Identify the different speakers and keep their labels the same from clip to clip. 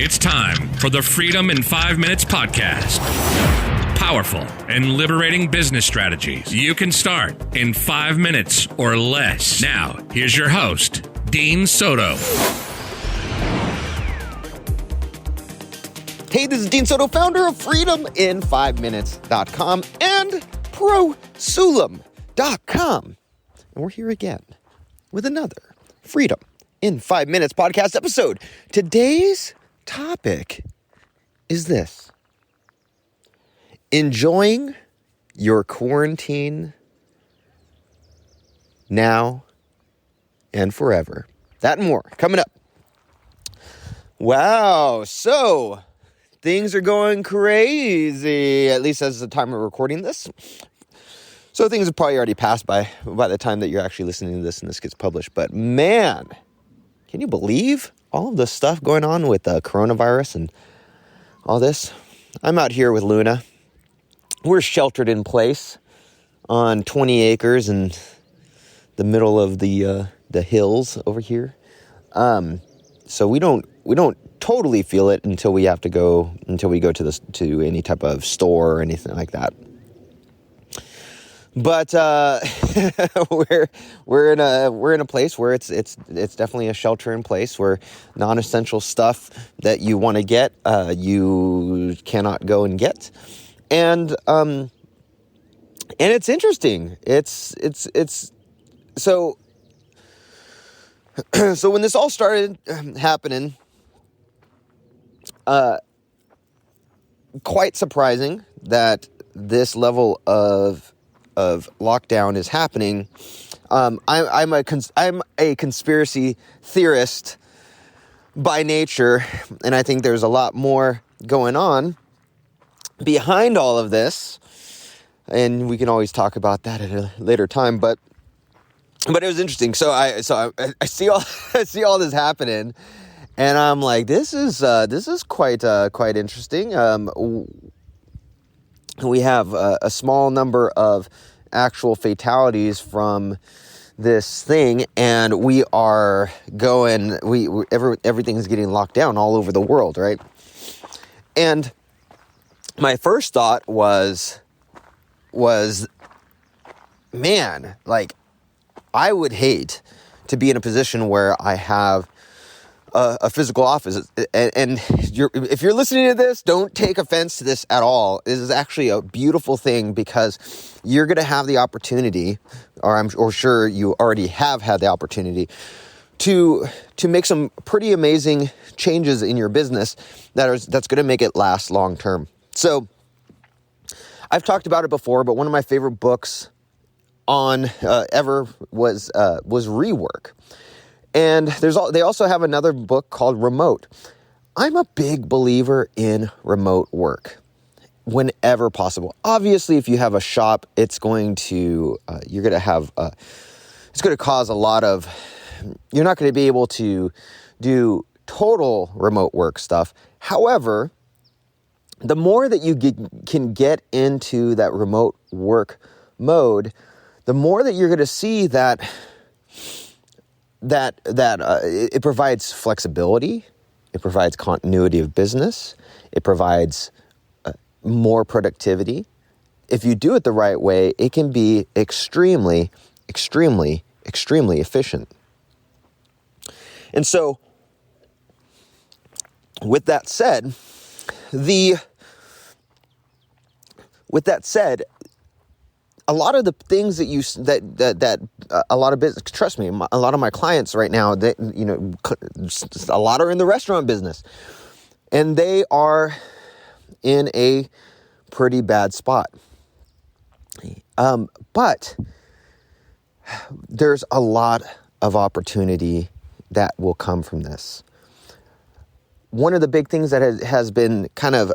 Speaker 1: It's time for the Freedom in 5 Minutes podcast. Powerful and liberating business strategies you can start in 5 minutes or less. Now, here's your host, Dean Soto.
Speaker 2: Hey, this is Dean Soto, founder of FreedomIn5Minutes.com and ProSulam.com. And we're here again with another Freedom in 5 Minutes podcast episode. Today's topic is this: enjoying your quarantine now and forever. That and more coming up. Wow, so things are going crazy, at least as the time we're recording this. So things have probably already passed by the time that you're actually listening to this and this gets published. But man, can you believe all of the stuff going on with the coronavirus and all this? I'm out here with Luna. We're sheltered in place on 20 acres in the middle of the hills over here. So we don't totally feel it until we go to any type of store or anything like that. But we're in a place where it's definitely a shelter in place where non-essential stuff that you want to get you cannot go and get, and it's interesting. It's so when this all started happening, quite surprising that this level of lockdown is happening. I'm a conspiracy theorist by nature, and I think there's a lot more going on behind all of this, and we can always talk about that at a later time. But it was interesting. So I see all this happening, and I'm like, this is quite interesting. We have a small number of actual fatalities from this thing, and we are going. Everything's getting locked down all over the world, right? And my first thought was, man, like, I would hate to be in a position where I have a physical office, and if you're listening to this, don't take offense to this at all. This is actually a beautiful thing because you're going to have the opportunity, or I'm sure you already have had the opportunity to make some pretty amazing changes in your business that's going to make it last long term. So I've talked about it before, but one of my favorite books on ever was Rework. And they also have another book called Remote. I'm a big believer in remote work whenever possible. Obviously, if you have a shop, it's going to cause a lot of. You're not going to be able to do total remote work stuff. However, the more that you can get into that remote work mode, the more that you're going to see that it provides flexibility, it provides continuity of business, it provides more productivity. If you do it the right way, it can be extremely, extremely, extremely efficient. And so, with that said, a lot of the things that a lot of business, trust me, a lot of my clients right now, a lot are in the restaurant business, and they are in a pretty bad spot. But there's a lot of opportunity that will come from this. One of the big things that has been kind of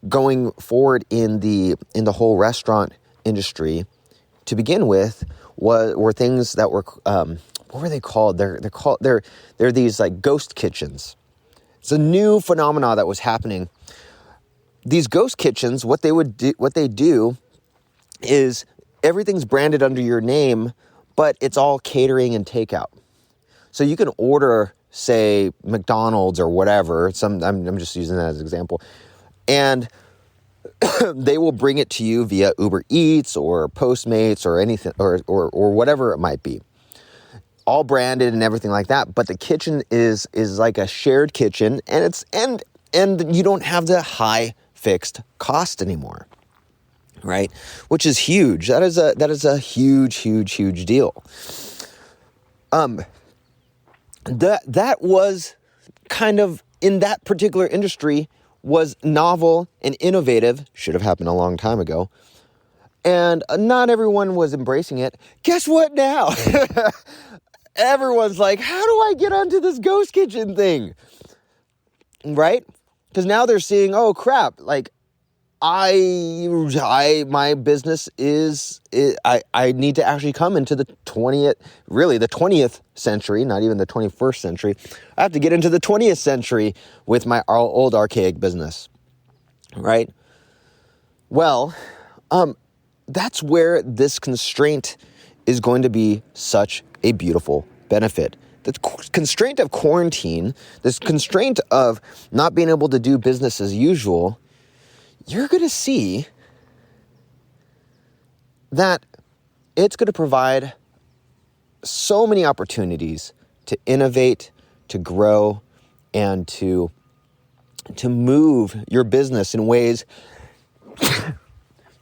Speaker 2: going forward in the whole restaurant industry to begin with were things that were what were they called? They're these like ghost kitchens. It's a new phenomenon that was happening. These ghost kitchens, what they do is everything's branded under your name, but it's all catering and takeout. So you can order say McDonald's or whatever. I'm just using that as an example. And they will bring it to you via Uber Eats or Postmates or anything or whatever it might be. All branded and everything like that. But the kitchen is like a shared kitchen, and you don't have the high fixed cost anymore. Right? Which is huge. That is a huge deal. That was kind of, in that particular industry, was novel and innovative. Should have happened a long time ago. And not everyone was embracing it. Guess what now? Everyone's like, how do I get onto this ghost kitchen thing? Right? Because now they're seeing, oh crap, like my business I need to actually come into the 20th century, not even the 21st century. I have to get into the 20th century with my old archaic business, right? Well, that's where this constraint is going to be such a beautiful benefit. The constraint of quarantine, this constraint of not being able to do business as usual, you're going to see that it's going to provide so many opportunities to innovate, to grow, and to move your business in ways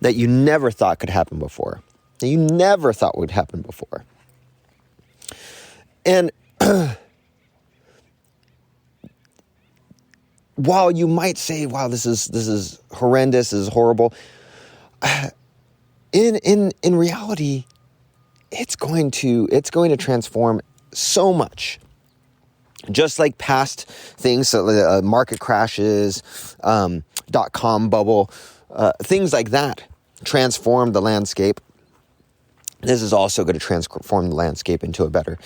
Speaker 2: that you never thought could happen before, that you never thought would happen before. And while you might say, wow, this is horrendous, this is horrible, in reality, it's going to transform so much. Just like past things, so market crashes, .com bubble, things like that transformed the landscape. This is also going to transform the landscape into a better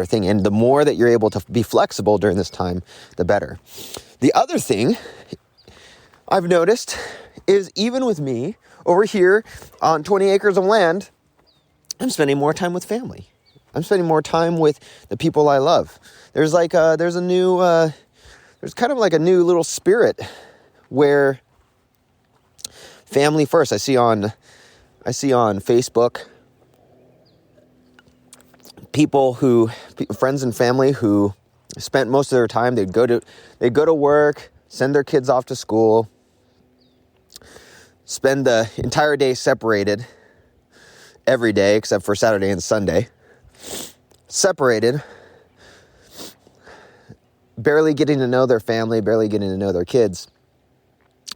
Speaker 2: thing. And the more that you're able to be flexible during this time, the better. The other thing I've noticed is, even with me over here on 20 acres of land, I'm spending more time with family. I'm spending more time with the people I love. There's kind of like a new little spirit where family first. I see on Facebook friends and family who spent most of their time, they'd go to work, send their kids off to school, spend the entire day separated every day except for Saturday and Sunday, separated, barely getting to know their family, barely getting to know their kids,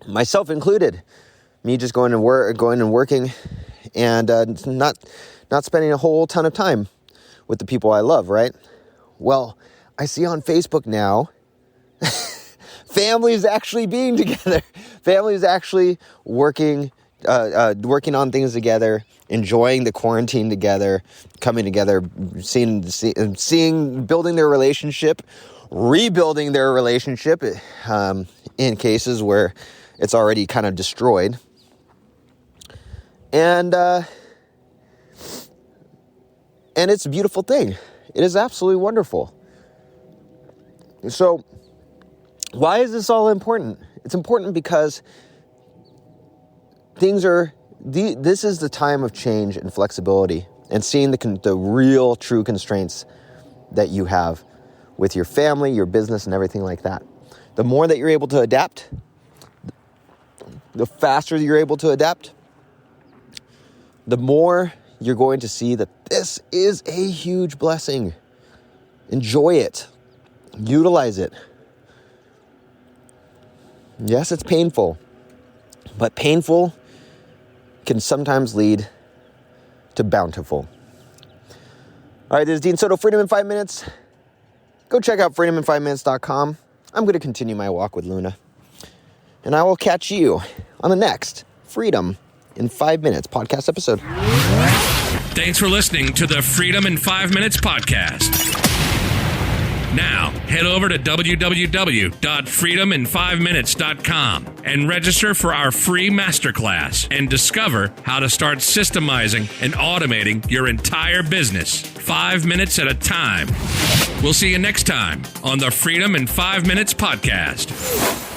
Speaker 2: myself included. Me just going and working, and not spending a whole ton of time with the people I love, right? Well, I see on Facebook now, families actually being together, families actually working on things together, enjoying the quarantine together, coming together, seeing, building their relationship, rebuilding their relationship, in cases where it's already kind of destroyed. And it's a beautiful thing. It is absolutely wonderful. So, why is this all important? It's important because this is the time of change and flexibility, and seeing the real, true constraints that you have with your family, your business, and everything like that. The more that you're able to adapt, the faster you're able to adapt, the more you're going to see that this is a huge blessing. Enjoy it. Utilize it. Yes, it's painful, but painful can sometimes lead to bountiful. All right, this is Dean Soto, Freedom in 5 Minutes. Go check out freedomin5minutes.com. I'm going to continue my walk with Luna, and I will catch you on the next Freedom in 5 Minutes podcast episode.
Speaker 1: Thanks for listening to the Freedom in 5 Minutes podcast. Now, head over to www.freedomin5minutes.com and register for our free masterclass and discover how to start systemizing and automating your entire business 5 minutes at a time. We'll see you next time on the Freedom in 5 Minutes podcast.